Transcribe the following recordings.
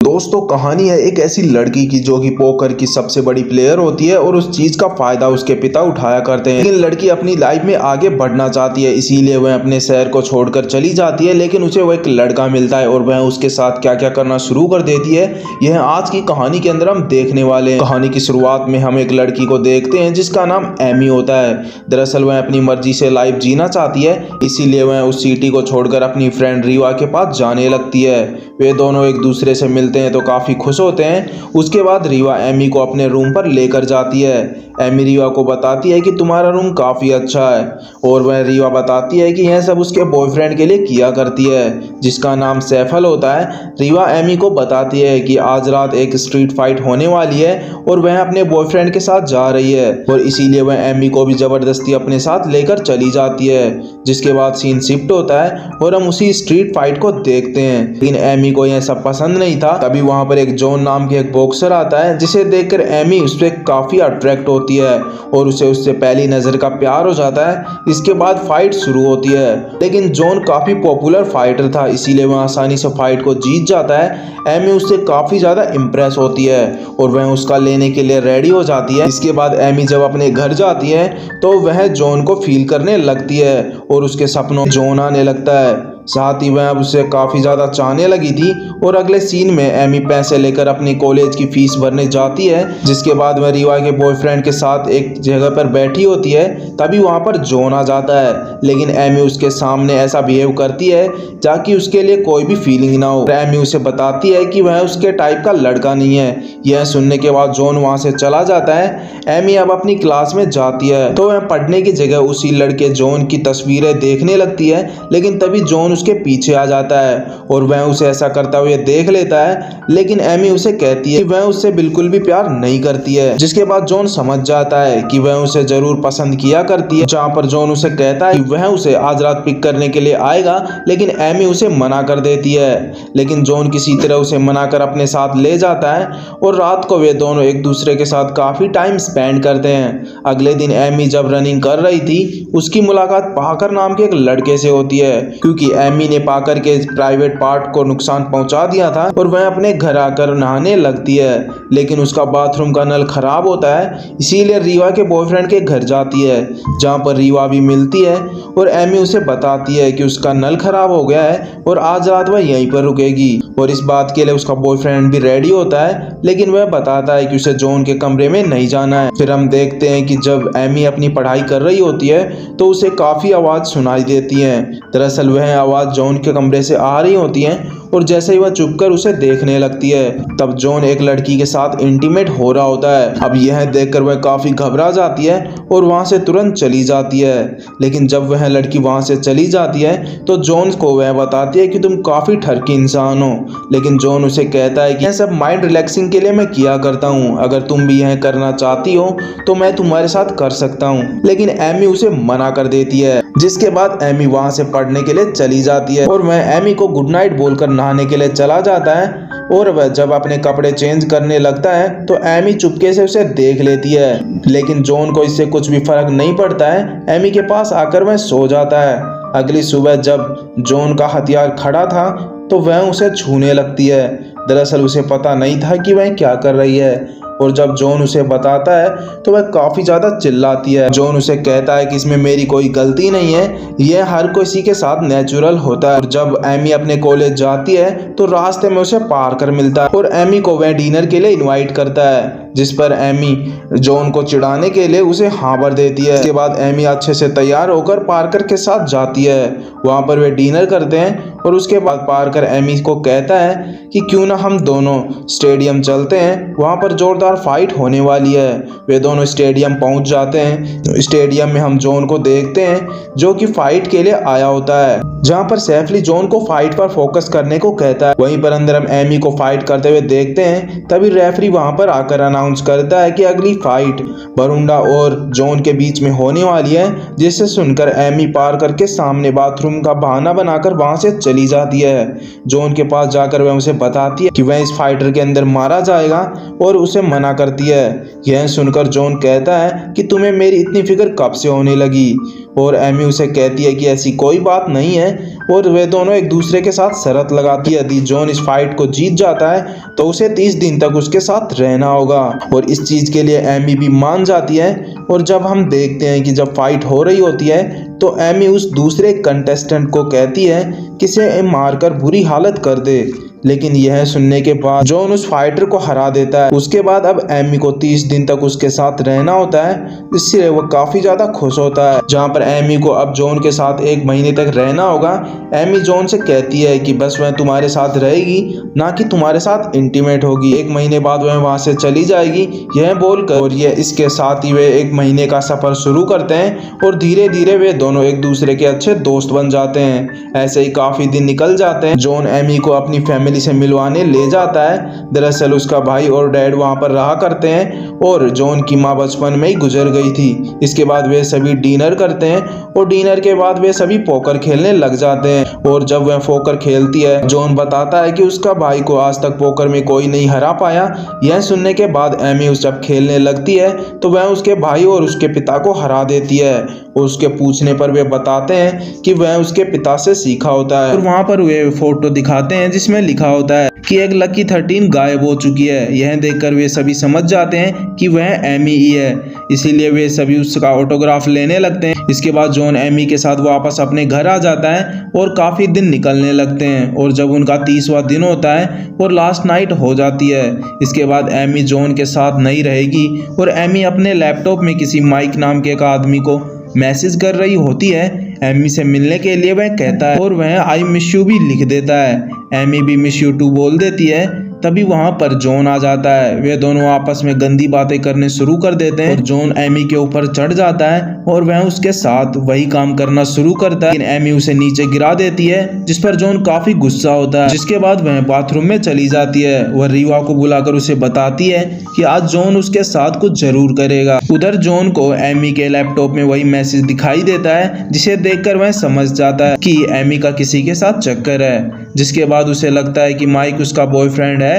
दोस्तों कहानी है एक ऐसी लड़की की जो कि पोकर की सबसे बड़ी प्लेयर होती है और उस चीज का फायदा उसके पिता उठाया करते हैं। लेकिन लड़की अपनी लाइफ में आगे बढ़ना चाहती है, इसीलिए वह अपने शहर को छोड़कर चली जाती है। लेकिन उसे वो एक लड़का मिलता है और वह उसके साथ क्या क्या करना शुरू कर देती है, यह आज की कहानी के अंदर हम देखने वाले हैं। कहानी की शुरुआत में हम एक लड़की को देखते हैं जिसका नाम एमी होता है। दरअसल वह अपनी मर्जी से लाइफ जीना चाहती है, इसीलिए वह उस सिटी को छोड़कर अपनी फ्रेंड रीवा के पास जाने लगती है। वे दोनों एक दूसरे से मिलते हैं तो काफी खुश होते हैं। उसके बाद रीवा एमी को अपने रूम पर लेकर जाती है। एमी रीवा को बताती है कि तुम्हारा रूम काफी अच्छा है, और वह रीवा बताती है कि यह सब उसके बॉयफ्रेंड के लिए किया करती है जिसका नाम सैफल होता है। रीवा एमी को बताती है कि आज रात एक स्ट्रीट फाइट होने वाली है और वह अपने बॉयफ्रेंड के साथ जा रही है, और इसीलिए वह एमी को भी जबरदस्ती अपने साथ लेकर चली जाती है। जिसके बाद सीन शिफ्ट होता है और हम उसी स्ट्रीट फाइट को देखते हैं। लेकिन एमी को यह सब पसंद नहीं था। तभी वहां पर एक जॉन नाम के एक बॉक्सर आता है जिसे देखकर एमी उस पर काफी अट्रैक्ट होती है और उसे उससे पहली नजर का प्यार हो जाता है। इसके बाद फाइट शुरू होती है, लेकिन जॉन काफी पॉपुलर फाइटर था, इसीलिए वह आसानी से फाइट को जीत जाता है। एमी उससे काफी ज्यादा इम्प्रेस होती है और वह उसका लेने के लिए रेडी हो जाती है। इसके बाद एमी जब अपने घर जाती है तो वह जॉन को फील करने लगती है और उसके सपनों में जॉन आने लगता है। साथ ही वह अब उसे काफी ज्यादा चाहने लगी थी। और अगले सीन में एमी पैसे लेकर अपनी कॉलेज की फीस भरने जाती है। जिसके बाद वह रीवा के बॉयफ्रेंड के साथ एक जगह पर बैठी होती है। तभी वहां पर जॉन आ जाता है, लेकिन एमी उसके सामने ऐसा बिहेव करती है ताकि उसके लिए कोई भी फीलिंग ना हो। एमी उसे बताती है कि वह उसके टाइप का लड़का नहीं है। यह सुनने के बाद जॉन वहां से चला जाता है। एमी अब अपनी क्लास में जाती है तो वह पढ़ने की जगह उसी लड़के जॉन की तस्वीरें देखने लगती है, लेकिन तभी जॉन उसके पीछे आ जाता है और वह उसे ऐसा करता हुए देख लेता है। लेकिन एमी उसे कहती है कि वह उससे बिल्कुल भी प्यार नहीं करती है। जिसके बाद जॉन समझ जाता है कि वह उसे जरूर पसंद किया करती है। जहां पर जॉन उसे कहता है कि वह उसे आज रात पिक करने के लिए आएगा, लेकिन एमी उसे मना कर देती है। लेकिन जॉन किसी तरह उसे मनाकर अपने साथ ले जाता है और रात को वे दोनों एक दूसरे के साथ काफी टाइम स्पेंड करते हैं। अगले दिन एमी जब रनिंग कर रही थी, उसकी मुलाकात पाकर नाम के एक लड़के से होती है। क्योंकि एमी ने पाकर के प्राइवेट पार्ट को नुकसान पहुंचा दिया था और वह अपने घर आकर नहाने लगती है, लेकिन उसका बाथरूम का नल खराब होता है, इसीलिए रीवा के बॉयफ्रेंड के घर जाती है। जहां पर रीवा भी मिलती है और एमी उसे बताती है कि उसका नल खराब हो गया है और आज रात वह यहीं पर रुकेगी। और इस बात के लिए उसका बॉयफ्रेंड भी रेडी होता है, लेकिन वह बताता है कि उसे जॉन के कमरे में नहीं जाना है। फिर हम देखते हैं कि जब एमी अपनी पढ़ाई कर रही होती है तो उसे काफी आवाज सुनाई देती है। दरअसल वह आवाज जॉन के कमरे से आ रही होती है और जैसे ही वह चुपकर उसे देखने लगती है, तब जॉन एक लड़की के साथ इंटीमेट हो रहा होता है। अब यह देखकर वह काफी घबरा जाती है और वहां से तुरंत चली जाती है। लेकिन जब वह लड़की वहां से चली जाती है तो जॉन को वह बताती है कि तुम काफी ठरकी इंसान हो। लेकिन जॉन उसे कहता है कि यह सब माइंड रिलैक्सिंग के लिए मैं किया करता हूँ, अगर तुम भी यह करना चाहती हो तो मैं तुम्हारे साथ कर सकता हूँ। लेकिन एमी उसे मना कर देती है। जिसके बाद एमी वहां से पढ़ने के लिए चली जाती है और वह एमी को गुड नाइट बोलकर नहाने के लिए चला जाता है। और वह जब अपने कपड़े चेंज करने लगता है तो एमी चुपके से उसे देख लेती है, लेकिन जॉन को इससे कुछ भी फर्क नहीं पड़ता है। एमी के पास आकर वह सो जाता है। अगली सुबह जब जॉन का हथियार खड़ा था तो वह उसे छूने लगती है। दरअसल उसे पता नहीं था कि वह क्या कर रही है, और जब जॉन उसे बताता है तो वह काफी ज्यादा चिल्लाती है। जॉन उसे कहता है कि इसमें मेरी कोई गलती नहीं है, यह हर किसी के साथ नेचुरल होता है। और जब एमी अपने कॉलेज जाती है तो रास्ते में उसे पार्कर मिलता है और एमी को वह डिनर के लिए इनवाइट करता है, जिस पर एमी जॉन को चिढ़ाने के लिए उसे हाँ भर देती है। इसके बाद एमी अच्छे से तैयार होकर पार्कर के साथ जाती है। वहां पर वे डिनर करते हैं और उसके बाद पार्कर एमी को कहता है कि क्यों ना हम दोनों स्टेडियम चलते हैं, वहां पर जोरदार फाइट होने वाली है। वे दोनों स्टेडियम पहुंच जाते हैं। स्टेडियम में हम जॉन को देखते हैं जो कि फाइट के लिए आया होता है, जहां पर सैफली जॉन को फाइट पर फोकस करने को कहता है। वहीं पर अंदर हम एमी को फाइट करते हुए देखते हैं। तभी रेफरी वहां पर आकर अनाउंस करता है कि अगली फाइट बरुंडा और जॉन के बीच में होने वाली है, जिसे सुनकर एमी पार्कर के सामने बाथरूम का बहाना बनाकर वहां से चली जाती है। जॉन के पास जाकर वह उसे बताती है कि वह इस फाइटर के अंदर मारा जाएगा और उसे मना करती है। यह सुनकर जॉन कहता है कि तुम्हें मेरी इतनी फिक्र कब से होने लगी, और एमी उसे कहती है कि ऐसी कोई बात नहीं है, और वे दोनों एक दूसरे के साथ शर्त लगाती है, यदि जॉन इस फाइट को जीत जाता है तो उसे 30 दिन तक उसके साथ रहना होगा। और इस चीज के लिए एमी भी मान जाती है। और जब हम देखते हैं कि जब फाइट हो रही होती है तो एमी उस दूसरे कंटेस्टेंट को कहती है कि इसे मारकर बुरी हालत कर दे, लेकिन यह सुनने के बाद जॉन उस फाइटर को हरा देता है। उसके बाद अब एमी को 30 दिन तक उसके साथ रहना होता है, इससे वो काफी ज्यादा खुश होता है। जहाँ पर एमी को अब जॉन के साथ 1 महीने तक रहना होगा। एमी जॉन से कहती है कि बस वह तुम्हारे साथ रहेगी, ना कि तुम्हारे साथ इंटीमेट होगी। 1 महीने बाद वह वहां से चली जाएगी, यह बोलकर। और ये इसके साथ ही वे 1 महीने का सफर शुरू करते हैं और धीरे धीरे वे दोनों एक दूसरे के अच्छे दोस्त बन जाते हैं। ऐसे ही काफी दिन निकल जाते हैं। जॉन एमी को अपनी फैमिली से मिलवाने ले जाता है। दरअसल उसका भाई और डैड वहां पर रहा करते हैं और जॉन की माँ बचपन में ही गुजर गई थी। इसके बाद वे सभी डिनर करते हैं और डिनर के बाद वे सभी पोकर खेलने लग जाते हैं। और जब वह पोकर खेलती है, जॉन बताता है कि उसका भाई को आज तक पोकर में कोई नहीं हरा पाया। यह सुनने के बाद एमी जब खेलने लगती है तो वह उसके भाई और उसके पिता को हरा देती है। और उसके पूछने पर वे बताते हैं कि वह उसके पिता से सीखा होता है। और वहां पर वे फोटो दिखाते हैं जिसमें लिखा होता है कि एक लकी 13 गायब हो चुकी है। यह देखकर वे सभी समझ जाते हैं कि वह एमी ही है, इसीलिए वे सभी उसका ऑटोग्राफ लेने लगते हैं। इसके बाद जॉन एमी के साथ वापस अपने घर आ जाता है और काफी दिन निकलने लगते हैं। और जब उनका 30वां दिन होता है और लास्ट नाइट हो जाती है, इसके बाद एमी जॉन के साथ नहीं रहेगी और एमी अपने लैपटॉप में किसी माइक नाम के एक आदमी को मैसेज कर रही होती है। एमी से मिलने के लिए वह कहता है और वह आई मिस यू भी लिख देता है। एमी भी मिस यू टू बोल देती है। तभी वहां पर जॉन आ जाता है। वे दोनों आपस में गंदी बातें करने शुरू कर देते हैं और जॉन एमी के ऊपर चढ़ जाता है और वह उसके साथ वही काम करना शुरू करता है, लेकिन एमी उसे नीचे गिरा देती है, जिस पर जॉन काफी गुस्सा होता है। जिसके बाद वह बाथरूम में चली जाती है। वह रीवा को बुलाकर उसे बताती है कि आज जॉन उसके साथ कुछ जरूर करेगा। उधर जॉन को एमी के लैपटॉप में वही मैसेज दिखाई देता है, जिसे देखकर वह समझ जाता है कि एमी का किसी के साथ चक्कर है। जिसके बाद उसे लगता है कि माइक उसका बॉयफ्रेंड है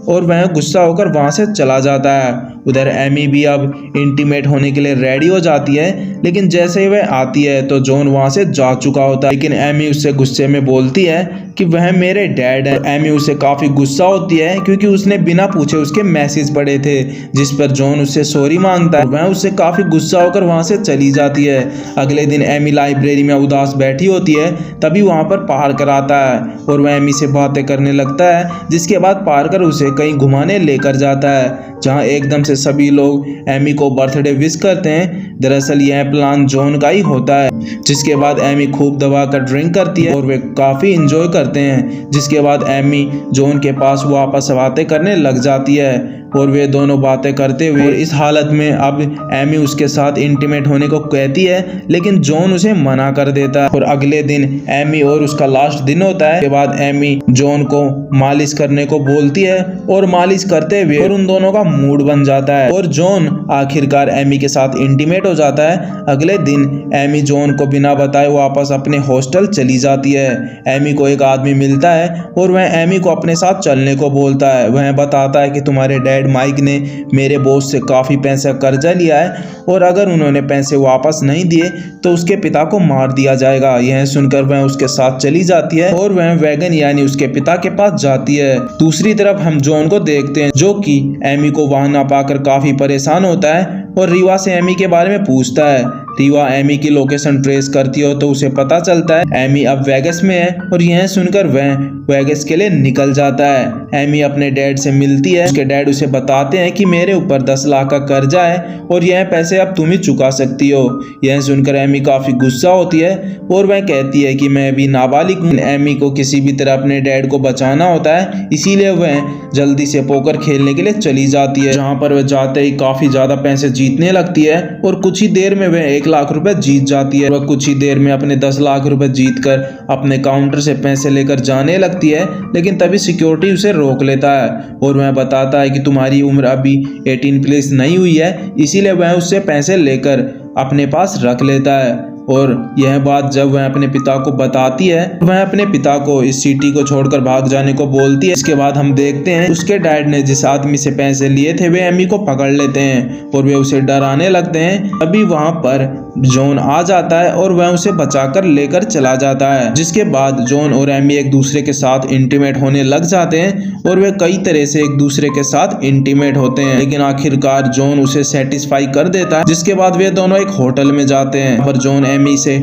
और वह गुस्सा होकर वहां से चला जाता है। उधर एमी भी अब इंटीमेट होने के लिए रेडी हो जाती है, लेकिन जैसे ही वह आती है तो जॉन वहां से जा चुका होता है। लेकिन एमी उससे गुस्से में बोलती है कि वह मेरे डैड है। एमी उससे काफी गुस्सा होती है क्योंकि उसने बिना पूछे उसके मैसेज पढ़े थे, जिस पर जॉन उससे सॉरी मांगता है। वह उससे काफी गुस्सा होकर वहां से चली जाती है। अगले दिन एमी लाइब्रेरी में उदास बैठी होती है, तभी वहां पर पार्कर आता है और वह एमी से बातें करने लगता है। जिसके बाद पार्कर उसे कहीं घुमाने लेकर जाता है, जहां एकदम से सभी लोग एमी को बर्थडे विश करते हैं। दरअसल यह प्लान जॉन का ही होता है। जिसके बाद एमी खूब दबा कर ड्रिंक करती है और वे काफी इंजॉय करते हैं। जिसके बाद एमी जॉन के पास वापस बातें करने लग जाती है और वे दोनों बातें करते हुए इस हालत में अब एमी उसके साथ इंटीमेट होने को कहती है, लेकिन जॉन उसे मना कर देता है। और अगले दिन एमी और उसका लास्ट दिन होता है। के बाद एमी जॉन को मालिश करने को बोलती है और मालिश करते हुए और उन दोनों का मूड बन जाता है और जॉन आखिरकार एमी के साथ इंटीमेट हो जाता है। अगले दिन एमी जॉन को बिना बताए वापस अपने हॉस्टल चली जाती है। एमी को एक आदमी मिलता है और वह एमी को अपने साथ चलने को बोलता है। वह बताता है कि तुम्हारे डैड माइक ने मेरे बॉस से काफी पैसा कर्जा लिया है और अगर उन्होंने पैसे वापस नहीं दिए तो उसके पिता को मार दिया जाएगा। यह सुनकर वह उसके साथ चली जाती है और वह वैगन यानी उसके पिता के पास जाती है। दूसरी तरफ हम जॉन को देखते हैं, जो कि एमी को वहां ना पाकर काफी परेशान होता है और रीवा से एमी के बारे में पूछता है। रीवा एमी की लोकेशन ट्रेस करती हो तो उसे पता चलता है एमी अब वेगस में है और यह सुनकर वह वेगस के लिए निकल जाता है। एमी अपने डैड से मिलती है। उसके डैड उसे बताते हैं कि मेरे ऊपर 10 लाख का कर्जा है और यह पैसे अब तुम ही चुका सकती हो। यह सुनकर एमी काफी गुस्सा होती है और वह कहती है कि मैं भी नाबालिग हूँ। एमी को किसी भी तरह अपने डैड को बचाना होता है, इसीलिए वह जल्दी से पोकर खेलने के लिए चली जाती है, जहाँ पर वह जाते ही काफी ज्यादा पैसे जीतने लगती है और कुछ ही देर में वह 1 लाख रुपए जीत जाती है। वह कुछ ही देर में अपने 10 लाख रुपए जीतकर अपने काउंटर से पैसे लेकर जाने लगती है, लेकिन तभी सिक्योरिटी उसे रोक लेता है और वह बताता है कि तुम्हारी उम्र अभी 18 प्लस नहीं हुई है, इसीलिए वह उससे पैसे लेकर अपने पास रख लेता है। और यह बात जब वह अपने पिता को बताती है, वह अपने पिता को इस सिटी को छोड़कर भाग जाने को बोलती है। इसके बाद हम देखते हैं उसके डैड ने जिस आदमी से पैसे लिए थे वे एमी को पकड़ लेते हैं और वे उसे डराने लगते हैं। अभी वहां पर जॉन आ जाता है और वह उसे बचाकर लेकर चला जाता है, जिसके बाद जॉन और एमी एक दूसरे के साथ इंटीमेट होने लग जाते हैं और वे कई तरह से एक दूसरे के साथ इंटीमेट होते हैं, लेकिन आखिरकार जॉन उसे सेटिस्फाई कर देता है। जिसके बाद वे दोनों एक होटल में जाते हैं पर जॉन एमी से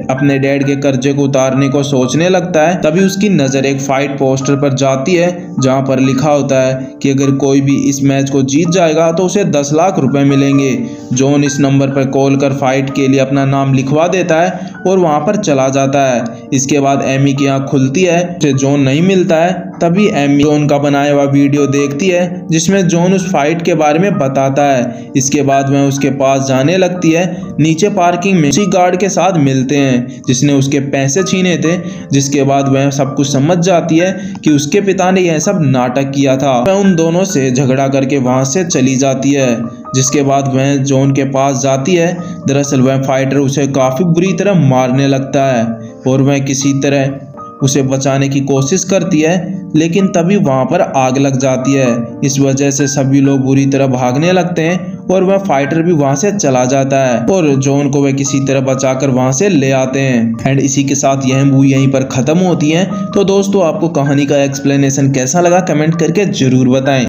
अपने डैड के कर्जे को उतारने को सोचने लगता है। तभी उसकी नजर एक फाइट पोस्टर पर जाती है जहां पर लिखा होता है कि अगर कोई भी इस मैच को जीत जाएगा तो उसे 10 लाख रुपए मिलेंगे। जॉन इस नंबर पर कॉल कर फाइट के लिए अपना नाम लिखवा देता है और वहां पर चला जाता है। इसके बाद एमी की आंख खुलती है, उसे जॉन नहीं मिलता है। तभी एमी जॉन का बनाया हुआ वीडियो देखती है जिसमें जॉन उस फाइट के बारे में बताता है। इसके बाद वह उसके पास जाने लगती है। नीचे पार्किंग में उसी गार्ड के साथ मिलते हैं जिसने उसके पैसे छीने थे। जिसके बाद वह सब कुछ समझ जाती है कि उसके पिता ने यह सब नाटक किया था। वह उन दोनों से झगड़ा करके वहां से चली जाती है। जिसके बाद वह जॉन के पास जाती है। दरअसल वह फाइटर उसे काफी बुरी तरह मारने लगता है और वह किसी तरह उसे बचाने की कोशिश करती है, लेकिन तभी वहां पर आग लग जाती है। इस वजह से सभी लोग बुरी तरह भागने लगते हैं और वह फाइटर भी वहां से चला जाता है और जॉन को वह किसी तरह बचाकर वहां से ले आते हैं। एंड इसी के साथ यह मूवी यहीं पर खत्म होती है। तो दोस्तों, आपको कहानी का एक्सप्लेनेशन कैसा लगा कमेंट करके जरूर बताएं।